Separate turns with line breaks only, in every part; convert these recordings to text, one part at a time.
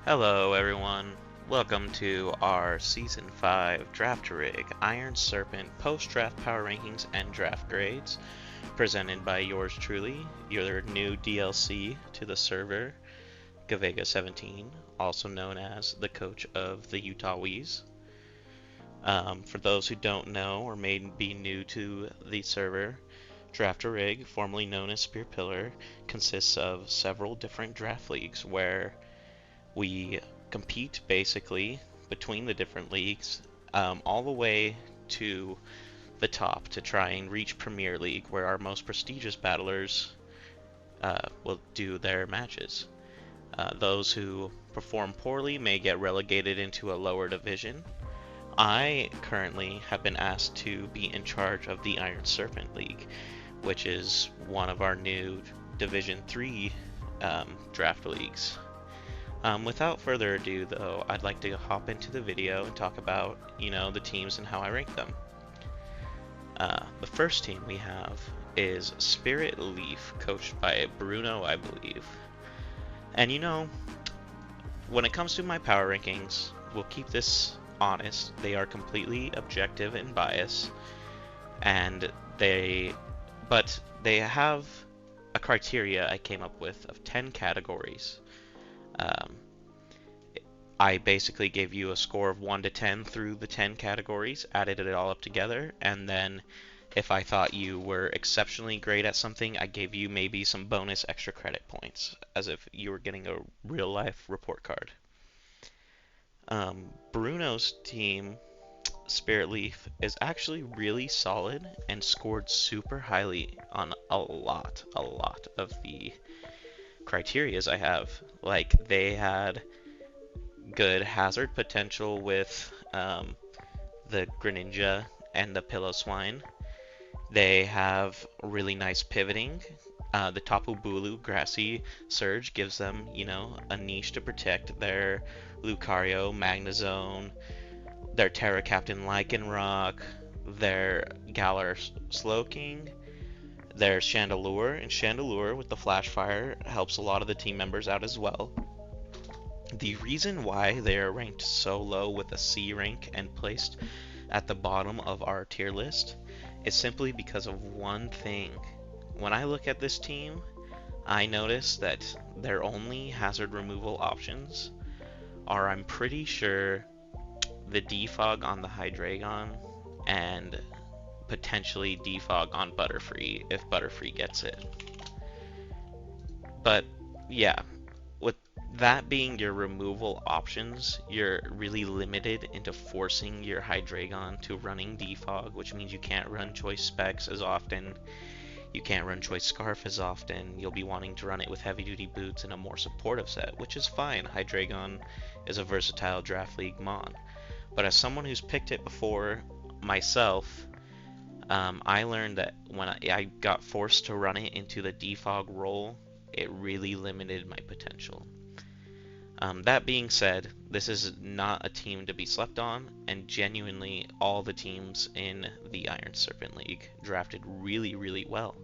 Hello everyone, welcome to our Season 5 Draft Rig Iron Serpent post-draft power rankings and draft grades, presented by yours truly, your new DLC to the server, Gavega17, also known as the coach of the Utah Wees. For those who don't know or may be new to the server, Draft a Rig, formerly known as Spear Pillar, consists of several different draft leagues where we compete basically between the different leagues, all the way to the top to try and reach Premier League, where our most prestigious battlers will do their matches. Those who perform poorly may get relegated into a lower division. I currently have been asked to be in charge of the Iron Serpent League, which is one of our new Division 3 draft leagues. Without further ado, though, I'd like to hop into the video and talk about, the teams and how I rank them. The first team we have is Spirit Leaf, coached by Bruno, I believe. And when it comes to my power rankings, we'll keep this honest. They are completely objective and biased, but they have a criteria I came up with of 10 categories. I basically gave you a score of 1 to 10 through the 10 categories, added it all up together, and then if I thought you were exceptionally great at something, I gave you maybe some bonus extra credit points, as if you were getting a real life report card. Bruno's team, Spirit Leaf, is actually really solid and scored super highly on a lot of the criterias I have. Like, they had good hazard potential with the Greninja and the Pillow-Swine. They have really nice pivoting. The Tapu Bulu Grassy Surge gives them, a niche to protect their Lucario, Magnezone, their Terra Captain Lycanroc, their Galar Slowking, their Chandelure, and Chandelure with the Flash Fire helps a lot of the team members out as well. The reason why they are ranked so low with a C rank and placed at the bottom of our tier list is simply because of one thing. When I look at this team, I notice that their only hazard removal options are, I'm pretty sure, the Defog on the Hydreigon and potentially Defog on Butterfree if Butterfree gets it. But yeah, with that being your removal options, you're really limited into forcing your Hydreigon to running Defog, which means you can't run Choice Specs as often, you can't run Choice Scarf as often, you'll be wanting to run it with Heavy Duty Boots and a more supportive set, which is fine. Hydreigon is a versatile Draft League Mon. But as someone who's picked it before myself, I learned that when I got forced to run it into the Defog role, it really limited my potential. That being said, this is not a team to be slept on, and genuinely all the teams in the Iron Serpent League drafted really well.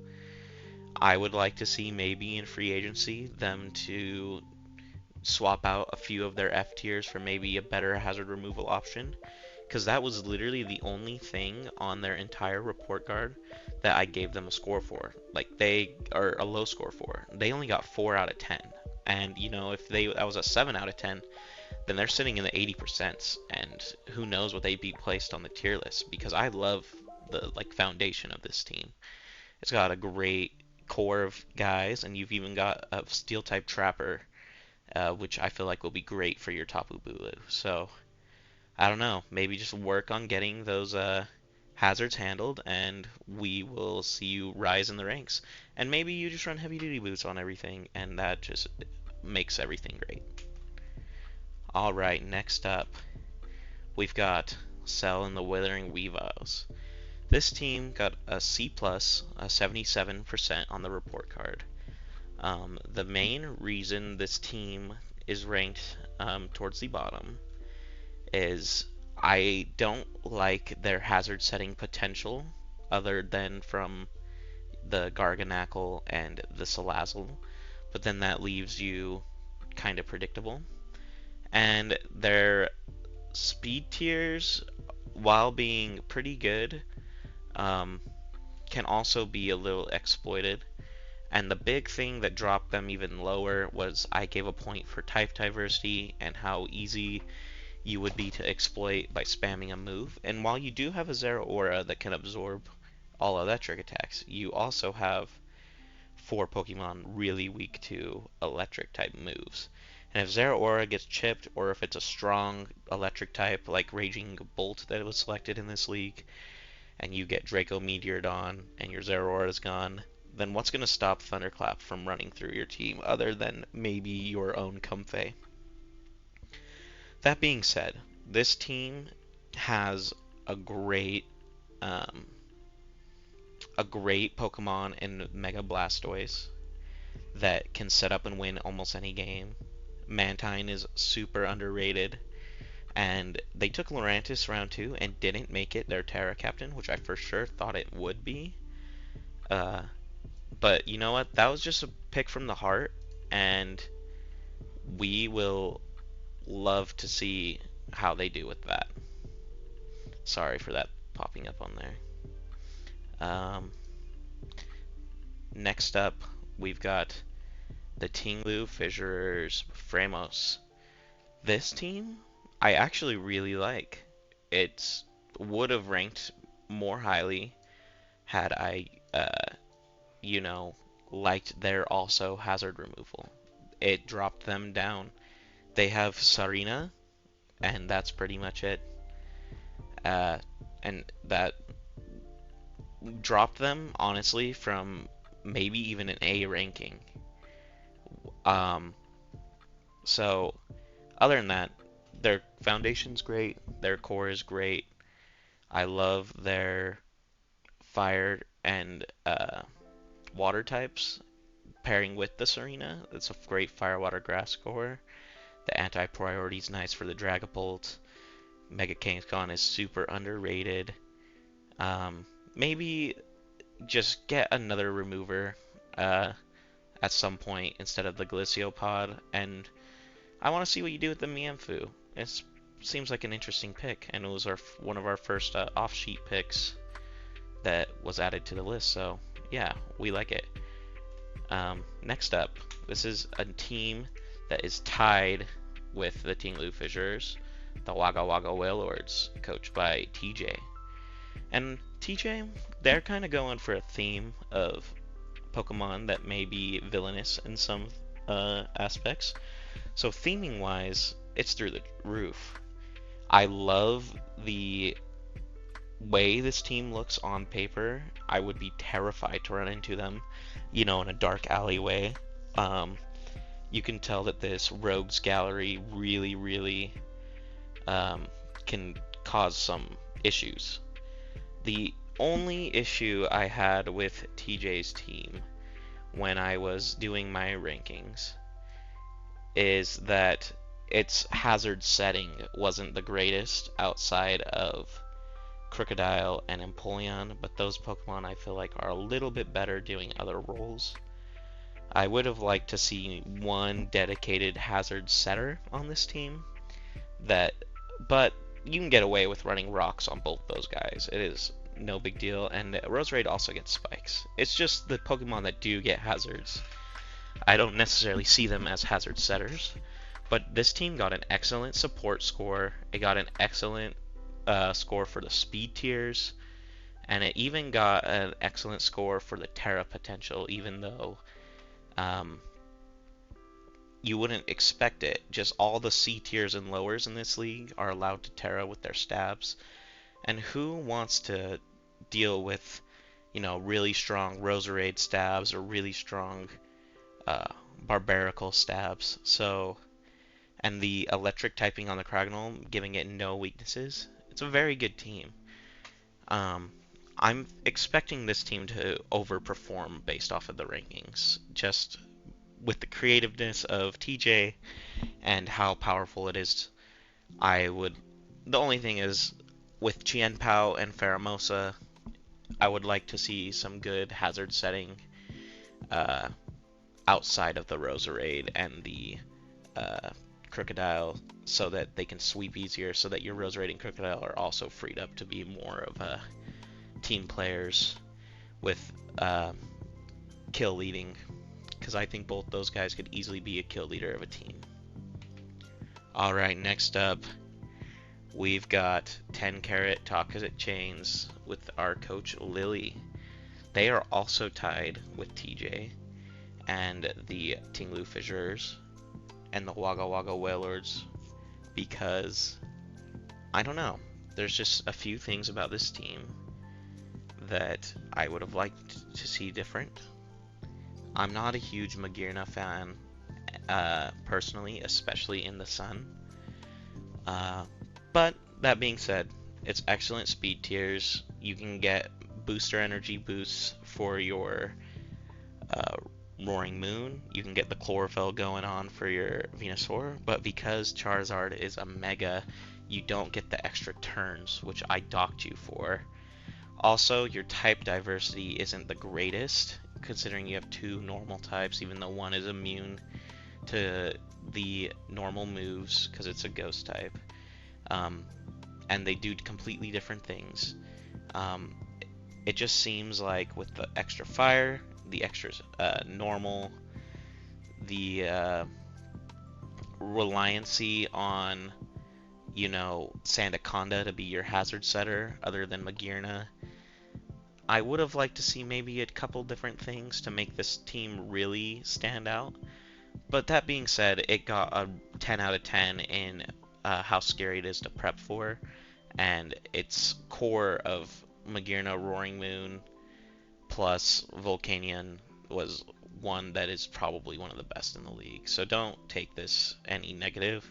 I would like to see maybe in free agency them to swap out a few of their F tiers for maybe a better hazard removal option, because that was literally the only thing on their entire report card that I gave them a score for. Like, they are a low score for. They only got 4 out of 10. And, if that was a 7 out of 10, then they're sitting in the 80%, and who knows what they'd be placed on the tier list, because I love the, foundation of this team. It's got a great core of guys, and you've even got a Steel-type Trapper, which I feel like will be great for your Tapu Bulu. So, I don't know, maybe just work on getting those hazards handled, and we will see you rise in the ranks. And maybe you just run Heavy Duty Boots on everything, and that just makes everything great. Alright, next up, we've got Cell and the Withering Weaviles. This team got a C+, a 77% on the report card. The main reason this team is ranked towards the bottom is I don't like their hazard setting potential, other than from the Garganackle and the Salazzle, but then that leaves you kind of predictable. And their speed tiers, while being pretty good, um, can also be a little exploited. And the big thing that dropped them even lower was I gave a point for type diversity and how easy you would be to exploit by spamming a move. And while you do have a Zero Aura that can absorb all electric attacks, you also have 4 Pokemon really weak to electric type moves. And if Zero Aura gets chipped, or if it's a strong electric type like Raging Bolt that was selected in this league, and you get Draco Meteored on and your Zero Aura is gone, then what's going to stop Thunderclap from running through your team other than maybe your own Comfey? That being said, this team has a great um, Pokemon in Mega Blastoise that can set up and win almost any game. Mantine is super underrated, and they took Lurantis round 2 and didn't make it their Terra captain, which I for sure thought it would be. But you know what? That was just a pick from the heart, and we will love to see how they do with that. Sorry for that popping up on there. Next up, we've got the Tinglu Fissurers Framos. This team, I actually really like. It would have ranked more highly had I, liked their also hazard removal. It dropped them down. They have Sarina, and that's pretty much it. And that dropped them, honestly, from maybe even an A ranking. So, other than that, their foundation's great, their core is great. I love their fire and water types pairing with the Serena. It's a great fire, water, grass core. The anti-priority is nice for the Dragapult. Mega Kangaskhan is super underrated. Maybe just get another remover at some point instead of the Gliciopod, and I want to see what you do with the Mienfoo. It seems like an interesting pick, and it was one of our first off-sheet picks that was added to the list, so yeah, we like it. Next up, this is a team that is tied with the Tinglu Fissures, the Wagga Wagga Wailords, coached by TJ. And TJ, they're kind of going for a theme of Pokemon that may be villainous in some aspects. So theming wise, it's through the roof. I love the way this team looks on paper. I would be terrified to run into them, in a dark alleyway. You can tell that this Rogues Gallery really, really can cause some issues. The only issue I had with TJ's team when I was doing my rankings is that its hazard setting wasn't the greatest outside of Crocodile and Empoleon, but those Pokemon I feel like are a little bit better doing other roles. I would have liked to see one dedicated hazard setter on this team, but you can get away with running rocks on both those guys. It is no big deal, and Roserade also gets spikes. It's just the Pokemon that do get hazards. I don't necessarily see them as hazard setters, but this team got an excellent support score. It got an excellent score for the speed tiers, and it even got an excellent score for the Terra potential, even though you wouldn't expect it. Just all the C tiers and lowers in this league are allowed to Terra with their stabs, and who wants to deal with, really strong Roserade stabs or really strong Barbarical stabs? So, and the electric typing on the Craggnol, giving it no weaknesses. It's a very good team. I'm expecting this team to overperform based off of the rankings, just with the creativeness of TJ and how powerful it is. The only thing is, with Chien-Pao and Pheromosa, I would like to see some good hazard setting outside of the Roserade and the Crocodile so that they can sweep easier, so that your Rose Raid and Crocodile are also freed up to be more of team players with kill leading, because I think both those guys could easily be a kill leader of a team. Alright, next up, we've got 10 Carat Toxic Chains with our coach Lily. They are also tied with TJ and the Tinglu Fissures and the Wagga Wagga Wailords, because I don't know, there's just a few things about this team that I would have liked to see different. I'm not a huge Magearna fan personally, especially in the sun. But that being said, it's excellent speed tiers. You can get booster energy boosts for your Roaring Moon. You can get the chlorophyll going on for your Venusaur, but because Charizard is a mega, you don't get the extra turns, which I docked you for. Also, your type diversity isn't the greatest, considering you have 2 normal types, even though one is immune to the normal moves because it's a ghost type. And they do completely different things. It just seems like with the extra fire, the extra normal, the reliancy on, you know, Sandaconda to be your hazard setter other than Magearna, I would have liked to see maybe a couple different things to make this team really stand out. But that being said, it got a 10 out of 10 in how scary it is to prep for, and its core of Magearna, Roaring Moon, plus Volcanion was one that is probably one of the best in the league. So don't take this any negative.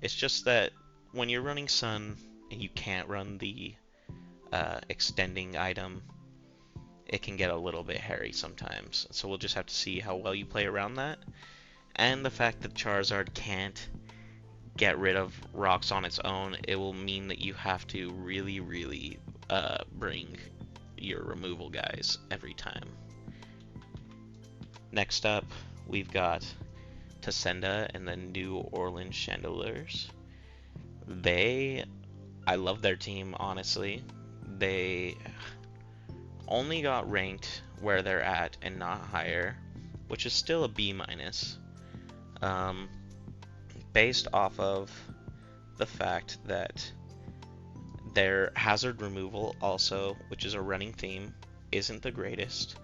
It's just that when you're running Sun and you can't run the extending item, it can get a little bit hairy sometimes. So we'll just have to see how well you play around that. And the fact that Charizard can't get rid of rocks on its own, it will mean that you have to really, really bring your removal guys every time. Next up, we've got Tassenda and the New Orleans Chandeliers. I love their team, honestly. They only got ranked where they're at and not higher, which is still a B-, based off of the fact that their hazard removal also, which is a running theme, isn't the greatest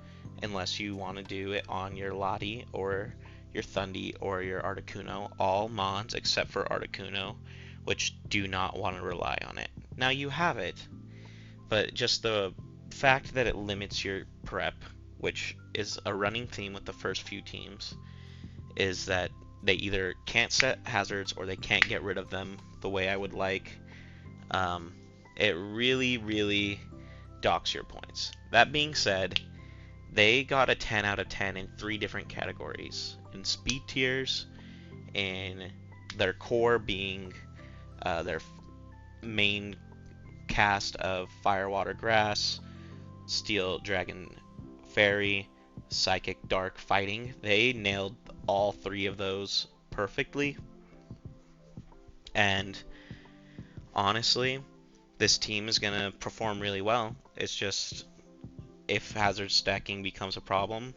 unless you want to do it on your Lottie or your Thundy or your Articuno, all mons except for Articuno, which do not want to rely on it. Now you have it, but just the fact that it limits your prep, which is a running theme with the first few teams, is that they either can't set hazards or they can't get rid of them the way I would like. It really, really docks your points. That being said, they got a 10 out of 10 in 3 different categories. In speed tiers, in their core being their main cast of Fire, Water, Grass, Steel, Dragon, Fairy, Psychic, Dark, Fighting. They nailed all 3 of those perfectly. And honestly, this team is going to perform really well. It's just if hazard stacking becomes a problem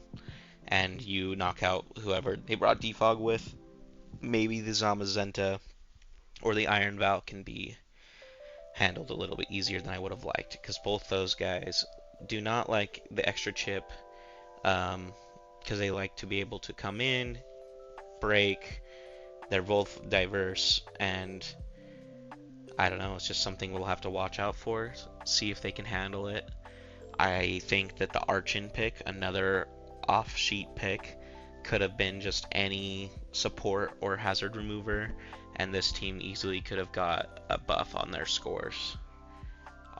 and you knock out whoever they brought defog with, maybe the Zamazenta or the Iron Val can be handled a little bit easier than I would have liked, because both those guys do not like the extra chip, because they like to be able to come in, break. They're both diverse, and I don't know, it's just something we'll have to watch out for, see if they can handle it. I think that the Archon pick, another off-sheet pick, could have been just any support or hazard remover, and this team easily could have got a buff on their scores.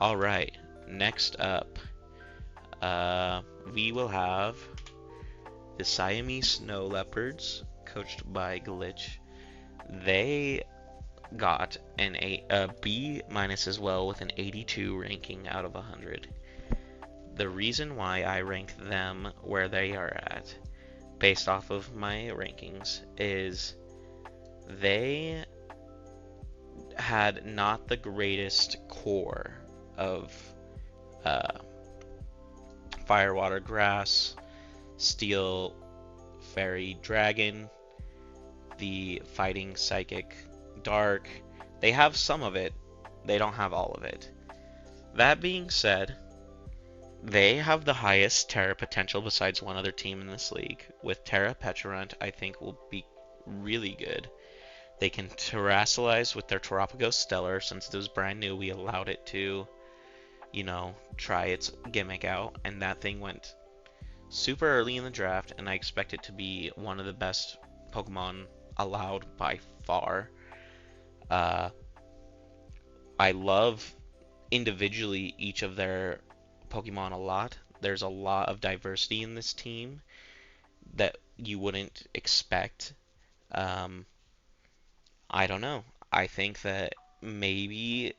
Alright, next up, we will have the Siamese Snow Leopards, coached by Glitch. They got a B- as well, with an 82 ranking out of 100. The reason why I rank them where they are at, based off of my rankings, is they had not the greatest core of uh, fire, water, grass, steel, fairy, dragon, the fighting, psychic, dark. They have some of it, they don't have all of it. That being said, they have the highest Terra potential besides one other team in this league. With Terra, Pecharunt, I think will be really good. They can terrestrialize with their Terapagos Stellar. Since it was brand new, we allowed it to, try its gimmick out, and that thing went super early in the draft, and I expect it to be one of the best Pokemon allowed by far. Uh, I love individually each of their Pokemon a lot. There's a lot of diversity in this team that you wouldn't expect. Um, I don't know. I think that maybe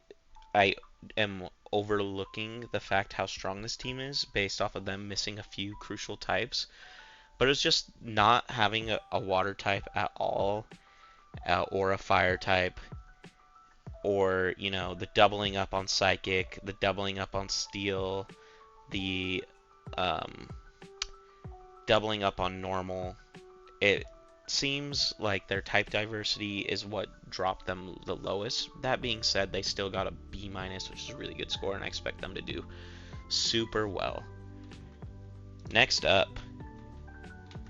I am overlooking the fact how strong this team is based off of them missing a few crucial types. But it's just not having a water type at all, or a fire type, or, the doubling up on psychic, the doubling up on steel, the um, doubling up on normal. It seems like their type diversity is what dropped them the lowest. That being said, they still got a B minus, which is a really good score, and I expect them to do super well. Next up,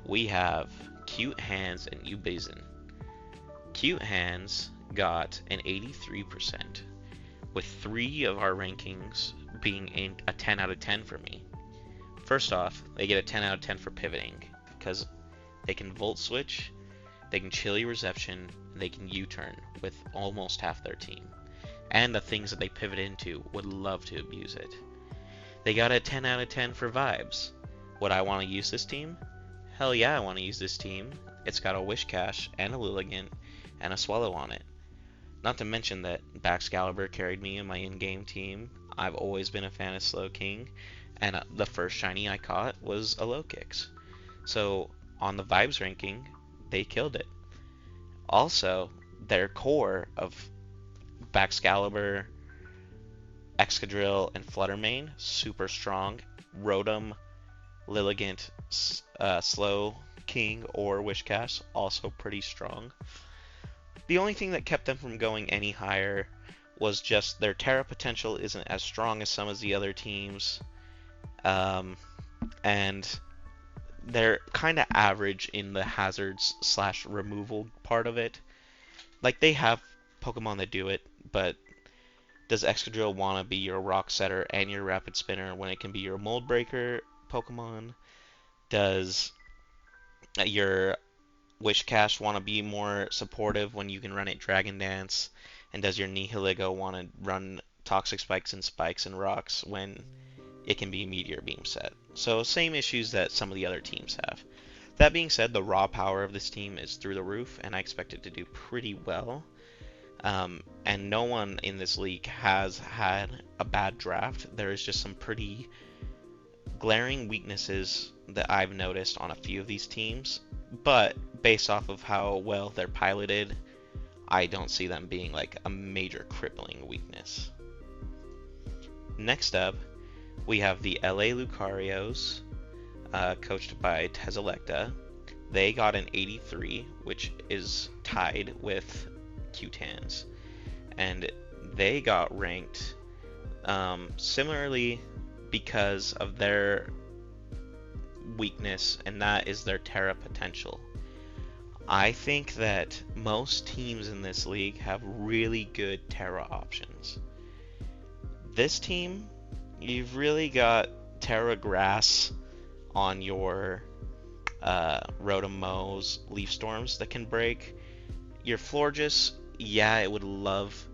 we have Cute Hands and Ubizin. Cute Hands got an 83%, with 3 of our rankings being in a 10 out of 10 for me. First off, they get a 10 out of 10 for pivoting, because they can Volt Switch, they can Chilly Reception, and they can U-turn with almost half their team. And the things that they pivot into would love to abuse it. They got a 10 out of 10 for Vibes. Would I want to use this team? Hell yeah, I want to use this team. It's got a Wishcash and a Lilligant and a Swallow on it. Not to mention that Baxcalibur carried me in my in-game team. I've always been a fan of Slowking, and the first shiny I caught was a Lokix. So on the Vibes ranking, they killed it. Also, their core of Baxcalibur, Excadrill, and Fluttermane, super strong. Rotom, Lilligant, Slowking, or Wishcash, also pretty strong. The only thing that kept them from going any higher was just their Terra potential isn't as strong as some of the other teams. And they're kind of average in the hazards / removal part of it. Like, they have Pokemon that do it, but does Excadrill want to be your Rock Setter and your Rapid Spinner when it can be your Mold Breaker Pokemon? Does your Wishcash want to be more supportive when you can run it Dragon Dance? And does your Nihiligo want to run Toxic Spikes and Rocks when it can be Meteor Beam set? So same issues that some of the other teams have. That being said, the raw power of this team is through the roof, and I expect it to do pretty well. And no one in this league has had a bad draft. There is just some pretty glaring weaknesses that I've noticed on a few of these teams, but based off of how well they're piloted, I don't see them being like a major crippling weakness. Next up, we have the LA Lucarios, coached by Teselecta. They got an 83, which is tied with Cute Hands, and they got ranked similarly because of their weakness, and that is their Terra potential. I think that most teams in this league have really good Terra options. This team, you've really got Terra Grass on your Rotom-Mows, Leaf Storms that can break. Your Florges, yeah, it would love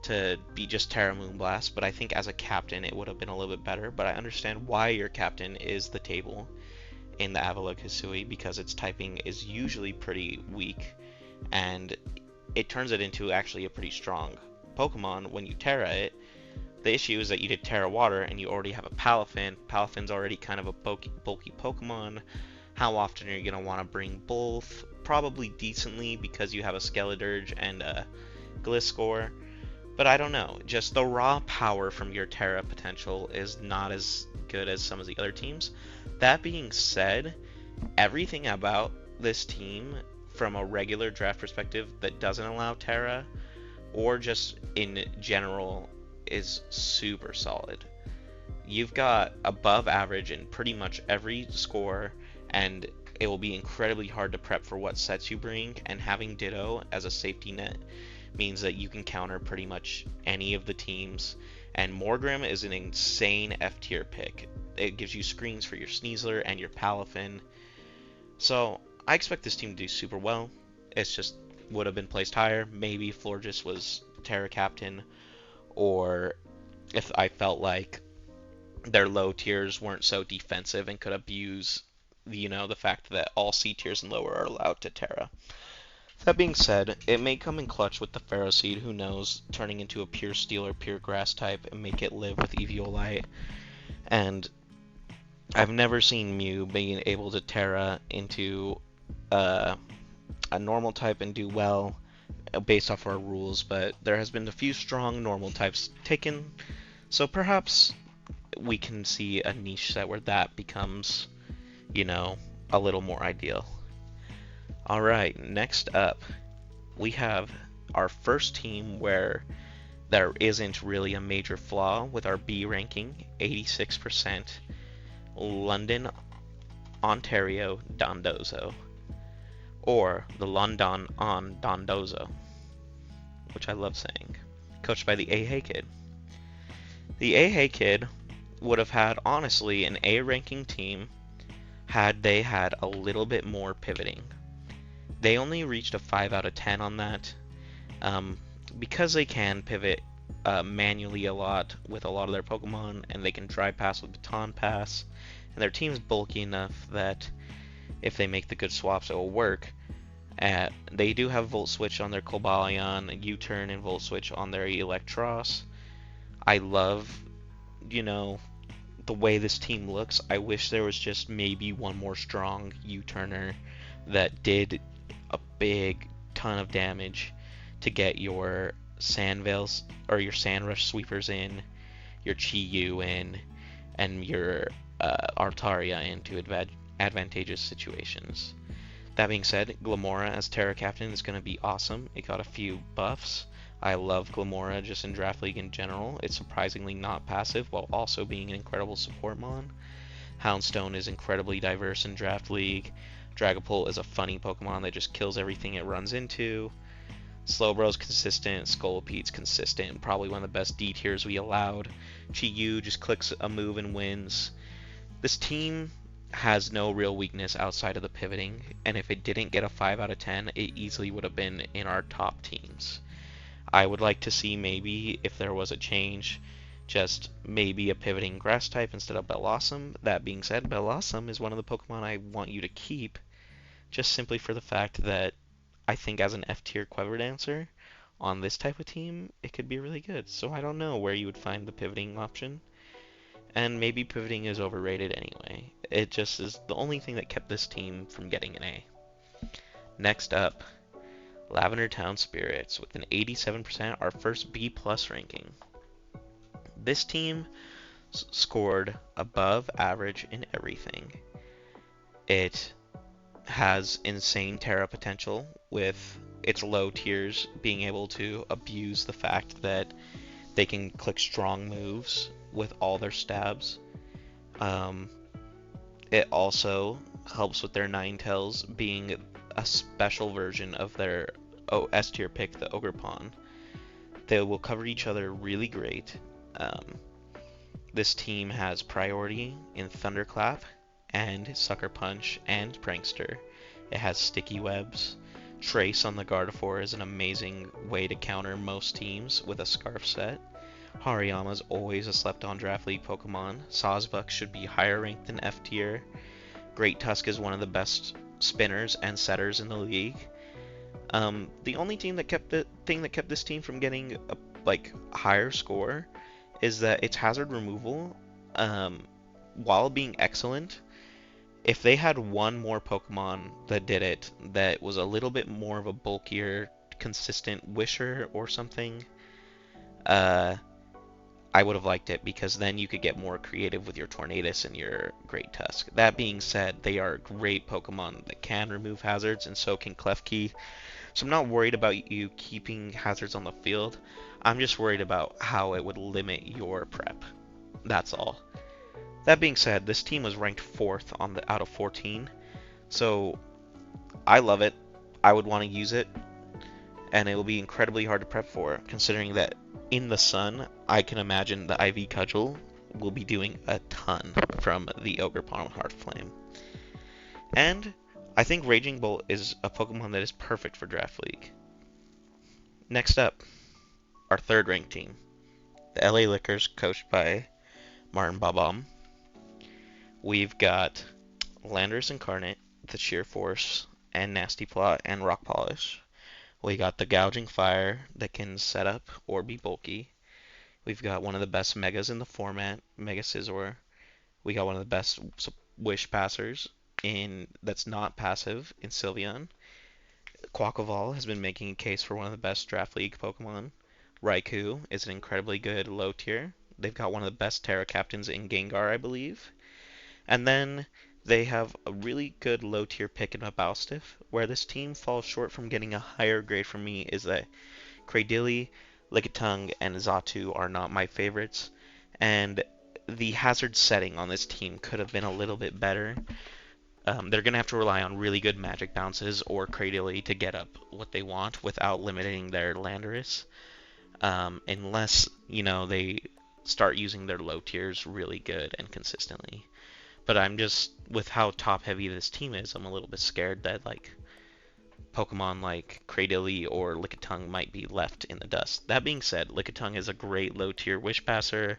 to be just Terra Moonblast, but I think as a captain it would have been a little bit better. But I understand why your captain is the table in the Avalokhisui, because its typing is usually pretty weak, and it turns it into actually a pretty strong Pokemon when you Terra it. The issue is that you did Terra Water and you already have a Palafin. Palafin's already kind of a bulky Pokemon. How often are you going to want to bring both? probably decently because you have a Skeledirge and a Gliscor. But I don't know, just the raw power from your Terra potential is not as good as some of the other teams. That being said, everything about this team from a regular draft perspective that doesn't allow Terra, or just in general, is super solid. You've got above average in pretty much every score, and it will be incredibly hard to prep for what sets you bring, and having Ditto as a safety net means that you can counter pretty much any of the teams. And Morgrim is an insane F tier pick. It gives you screens for your Sneasler and your Palafin. So I expect this team to do super well. It's just would have been placed higher. Maybe Florges was Terra Captain, or if I felt like their low tiers weren't so defensive and could abuse, the fact that all C tiers and lower are allowed to Terra. That being said, it may come in clutch with the Pharaoh Seed, who knows, turning into a pure steel or pure grass type and make it live with Eviolite. And I've never seen Mew being able to Terra into a normal type and do well based off our rules, but there has been a few strong normal types taken, so perhaps we can see a niche set where that becomes, a little more ideal. Alright, next up, we have our first team where there isn't really a major flaw with our B ranking, 86%, London, Ontario, Dondozo, or the London on Dondozo, which I love saying, coached by the A Hey Kid. The A Hey Kid would have had, honestly, an A ranking team had they had a little bit more pivoting. They only reached a 5 out of 10 on that, because they can pivot manually a lot with a lot of their Pokemon, and they can dry pass with Baton Pass, and their team's bulky enough that if they make the good swaps, it will work. They do have Volt Switch on their Cobalion, U-Turn and Volt Switch on their Electros. I love, the way this team looks. I wish there was just maybe one more strong U-Turner that did a big ton of damage to get your Sandveils or your Sandrush sweepers in, your Chi-Yu in, and your Altaria into advantageous situations. That being said, Glamora as Terra Captain is going to be awesome. It got a few buffs. I love Glamora just in Draft League in general. It's surprisingly not passive while also being an incredible support mon. Houndstone is incredibly diverse in Draft League. Dragapult is a funny Pokemon that just kills everything it runs into. Slowbro's consistent, Scoliped's consistent, probably one of the best D tiers we allowed. Chi-Yu just clicks a move and wins. This team has no real weakness outside of the pivoting, and if it didn't get a 5 out of 10, it easily would have been in our top teams. I would like to see maybe, if there was a change, just maybe a pivoting grass type instead of Bellossom. That being said, Bellossom is one of the Pokemon I want you to keep, just simply for the fact that I think as an F-tier Quiver Dancer on this type of team, it could be really good. So I don't know where you would find the pivoting option. And maybe pivoting is overrated anyway. It just is the only thing that kept this team from getting an A. Next up, Lavender Town Spirits with an 87%, our first B+ ranking. This team scored above average in everything. It has insane Terra potential with its low tiers being able to abuse the fact that they can click strong moves with all their stabs. It also helps with their Ninetales being a special version of their S tier pick, the Ogerpon. They will cover each other really great. This team has priority in Thunderclap and Sucker Punch and Prankster. It has Sticky Webs. Trace on the Gardevoir is an amazing way to counter most teams with a Scarf set. Hariyama's always a slept-on Draft League Pokemon. Sawsbuck should be higher ranked than F tier. Great Tusk is one of the best spinners and setters in the league. The only thing that kept this team from getting a higher score is that its hazard removal, while being excellent, If they had one more Pokemon that did it, that was a little bit more of a bulkier, consistent Wisher or something, uh, I would have liked it because then you could get more creative with your Tornadus and your Great Tusk. That being said, they are great Pokemon that can remove hazards, and so can Klefki. So I'm not worried about you keeping hazards on the field. I'm just worried about how it would limit your prep. That's all. That being said, this team was ranked 4th on the out of 14, so I love it. I would want to use it, and it will be incredibly hard to prep for, considering that in the sun, I can imagine the IV Cudgel will be doing a ton from the Ogerpon Heart Flame. And I think Raging Bolt is a Pokemon that is perfect for Draft League. Next up, our 3rd ranked team, the LA Lickers, coached by Martin Babam. We've got Landorus Incarnate, the Sheer Force, and Nasty Plot, and Rock Polish. We got the Gouging Fire that can set up or be bulky. We've got one of the best Megas in the format, Mega Scizor. We got one of the best Wish Passers that's not passive in Sylveon. Quaquaval has been making a case for one of the best Draft League Pokemon. Raikou is an incredibly good low tier. They've got one of the best Terra Captains in Gengar, I believe. And then they have a really good low tier pick in Mabaustiff. Where this team falls short from getting a higher grade from me is that Cradily, Lickitung, and Xatu are not my favorites. And the hazard setting on this team could have been a little bit better. They're going to have to rely on really good magic bounces or Cradily to get up what they want without limiting their Landorus. Unless, they start using their low tiers really good and consistently. But I'm just, with how top heavy this team is, I'm a little bit scared that, Pokemon like Cradily or Lickitung might be left in the dust. That being said, Lickitung is a great low tier Wish Passer.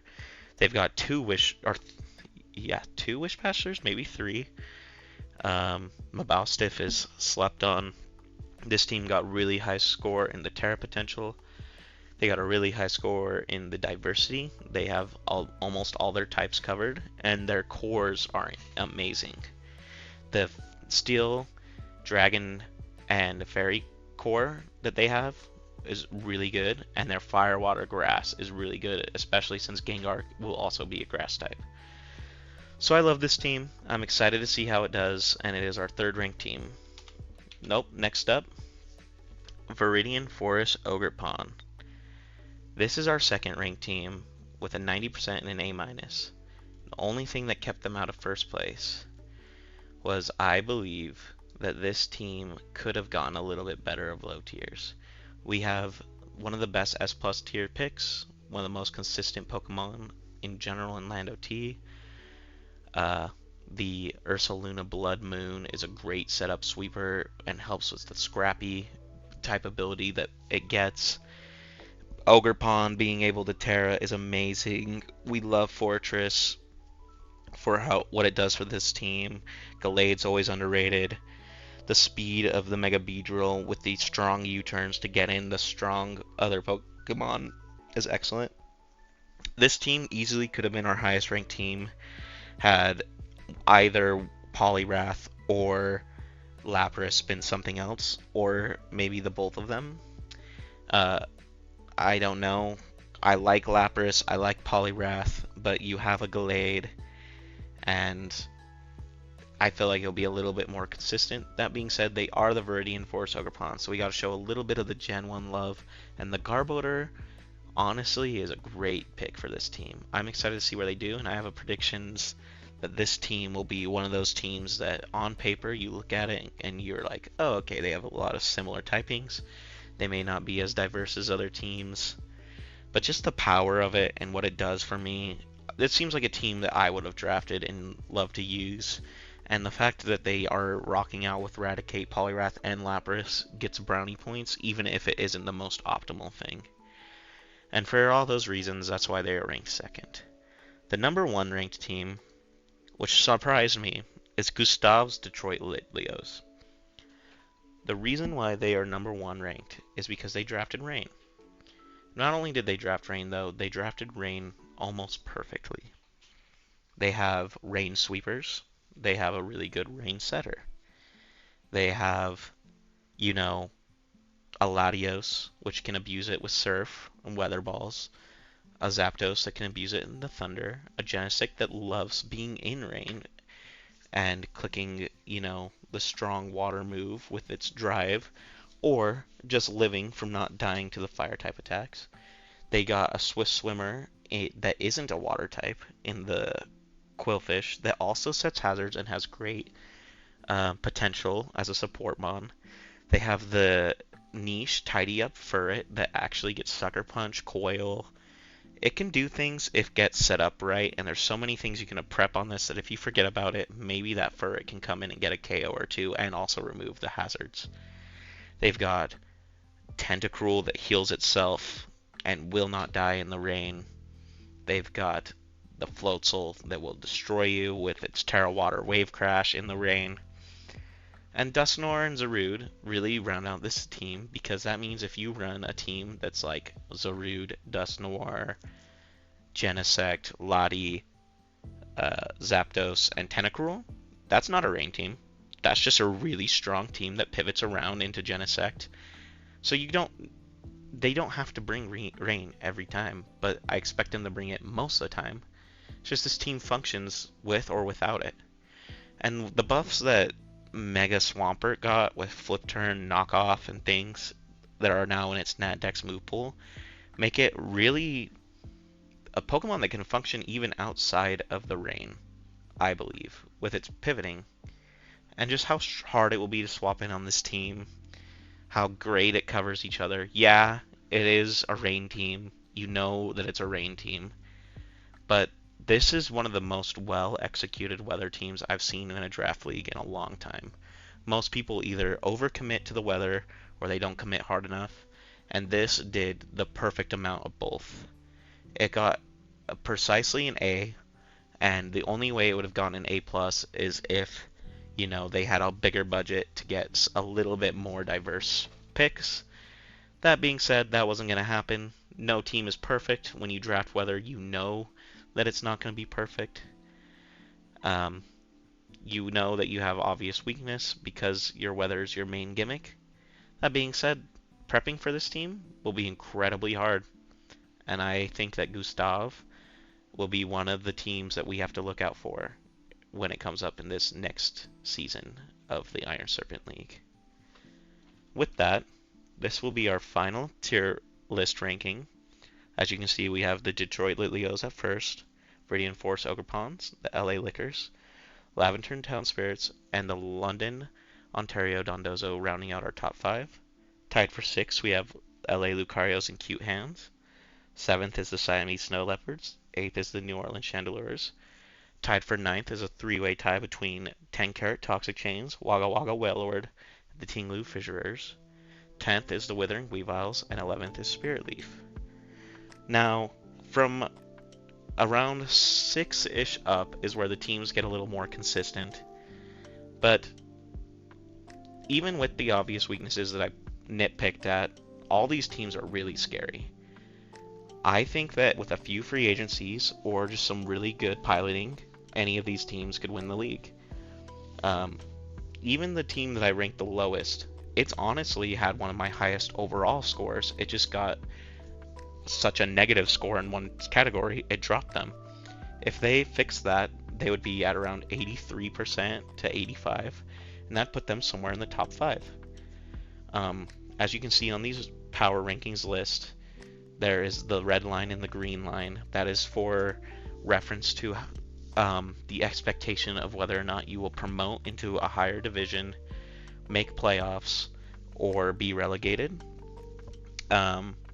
They've got two Wish Passers, maybe 3. Mabaustiff is slept on. This team got really high score in the Terra potential. They got a really high score in the diversity. They have almost all their types covered, and their cores are amazing. The Steel, Dragon, and Fairy core that they have is really good, and their Fire, Water, Grass is really good, especially since Gengar will also be a grass type. So I love this team. I'm excited to see how it does, and it is our 3rd ranked team. Next up, Viridian Forest Ogerpon. This is our 2nd ranked team with a 90% and an A-. The only thing that kept them out of 1st place was, I believe, that this team could have gotten a little bit better of low tiers. We have one of the best S+ tier picks, one of the most consistent Pokemon in general in Land OT. The Ursaluna Blood Moon is a great setup sweeper and helps with the scrappy type ability that it gets. Ogerpon being able to Terra is amazing. We love Fortress for what it does for this team. Gallade's always underrated. The speed of the Mega Beedrill with the strong U-turns to get in the strong other Pokemon is excellent. This team easily could have been our highest ranked team had either Poliwrath or Lapras been something else, or maybe the both of them. I don't know. I like Lapras, I like Poliwrath, but you have a Gallade, and I feel like it'll be a little bit more consistent. That being said, they are the Viridian Forest Ogerpon, so we got to show a little bit of the Gen 1 love, and the Garbodor, honestly, is a great pick for this team. I'm excited to see where they do, and I have a predictions that this team will be one of those teams that on paper you look at it and you're like, oh, okay, they have a lot of similar typings. They may not be as diverse as other teams, but just the power of it and what it does for me, it seems like a team that I would have drafted and loved to use. And the fact that they are rocking out with Raticate, Poliwrath, and Lapras gets brownie points, even if it isn't the most optimal thing. And for all those reasons, that's why they are ranked 2nd. The number 1 ranked team, which surprised me, is Gustav's Detroit Leos. The reason why they are number 1 ranked is because they drafted Rain. Not only did they draft Rain, though, they drafted Rain almost perfectly. They have Rain Sweepers. they have a really good rain setter. They have, you know, a Latios, which can abuse it with Surf and Weather Balls, a Zapdos that can abuse it in the Thunder, a Genesect that loves being in rain and clicking, the strong water move with its drive, or just living from not dying to the fire type attacks. They got a Swift Swimmer that isn't a water type in the Quillfish that also sets hazards and has great potential as a support mon. They have the niche Tidy Up Furret that actually gets Sucker Punch, Coil. It can do things if it gets set up right, and there's so many things you can prep on this that if you forget about it, maybe that Furret can come in and get a KO or two and also remove the hazards. They've got Tentacruel that heals itself and will not die in the rain. They've got the Floatzel that will destroy you with its Terra Water Wave Crash in the rain. And Dusknoir and Zarude really round out this team, because that means if you run a team that's like Zarude, Dusknoir, Genesect, Lati, Zapdos, and Tentacruel, that's not a rain team. That's just a really strong team that pivots around into Genesect. So they don't have to bring rain every time, but I expect them to bring it most of the time. It's just this team functions with or without it. And the buffs that Mega Swampert got with Flip Turn, Knockoff, and things that are now in its Nat Dex move pool make it really a Pokemon that can function even outside of the rain, I believe, with its pivoting. And just how hard it will be to swap in on this team, how great it covers each other. Yeah, it is a rain team. You know that it's a rain team. But this is one of the most well-executed weather teams I've seen in a draft league in a long time. Most people either overcommit to the weather or they don't commit hard enough, and this did the perfect amount of both. It got precisely an A, and the only way it would have gotten an A+ is if, they had a bigger budget to get a little bit more diverse picks. That being said, that wasn't going to happen. No team is perfect. When you draft weather, you know that it's not going to be perfect. You know that you have obvious weakness because your weather is your main gimmick. That being said, prepping for this team will be incredibly hard, and I think that Gustav will be one of the teams that we have to look out for when it comes up in this next season of the Iron Serpent League. With that, this will be our final tier list ranking. As you can see, we have the Detroit Litleos at first, Viridian Force Ogrepons, the LA Lickers, Laventern Town Spirits, and the London, Ontario Dondozo rounding out our top 5. Tied for 6, we have LA Lucarios and Cute Hands. 7th is the Siamese Snow Leopards. 8th is the New Orleans Chandelures. Tied for 9th is a 3-way tie between 10 Carat Toxic Chains, Wagga Wagga Wailord, and the Tinglu Fissurers. 10th is the Withering Weaviles, and 11th is Spirit Leaf. Now, from around 6-ish up is where the teams get a little more consistent. But even with the obvious weaknesses that I nitpicked at, all these teams are really scary. I think that with a few free agencies or just some really good piloting, any of these teams could win the league. Even the team that I ranked the lowest, it's honestly had one of my highest overall scores. It just got such a negative score in one category, it dropped them. If they fixed that, they would be at around 83% to 85, and that put them somewhere in the top 5. As you can see on these power rankings list, there is the red line and the green line. That is for reference to the expectation of whether or not you will promote into a higher division, make playoffs, or be relegated.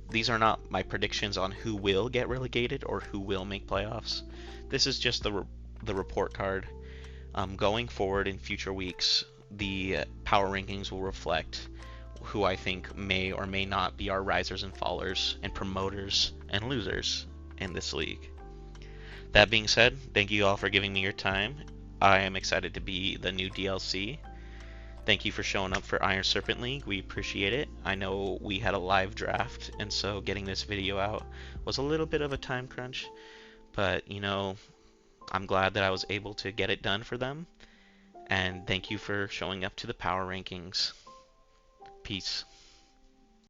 These are not my predictions on who will get relegated or who will make playoffs. This is just the report card. Going forward in future weeks, the power rankings will reflect who I think may or may not be our risers and fallers and promoters and losers in this league. That being said, thank you all for giving me your time. I am excited to be the new DLC. Thank you for showing up for Iron Serpent League. We appreciate it. I know we had a live draft, and so getting this video out was a little bit of a time crunch, but I'm glad that I was able to get it done for them. And thank you for showing up to the power rankings. Peace.